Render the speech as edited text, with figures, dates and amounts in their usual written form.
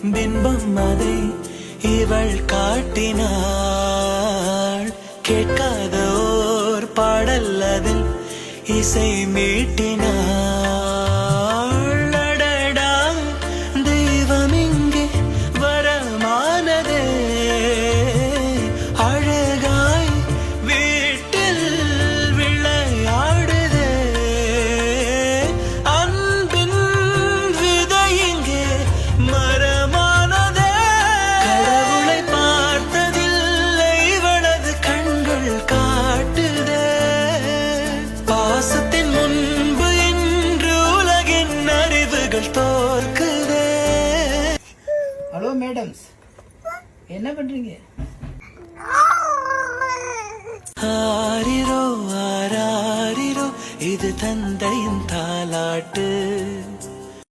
பிம்பம் அதை இவள் காட்டினாள். கேட்காத ஓர் பாடல் அதில் இசை மீட்டினாள். அடடா தெய்வம் இங்கே வரமானதே, அழகாய் வீட்டில் விளையாடுதே. அன்பின் விதை இங்கே மரமானதே. கடவுளை பார்த்ததில்லை இவளது கண்கள் காட்டுதே. பாசத்தின் முன்பு இன்று உலகின் அறிவுகள் தோற்குதே. ஹலோ மேடம்ஸ், என்ன பண்றீங்க? ஆரிரோ ஆராரிரோ இது தந்தையின் தாலாட்டு.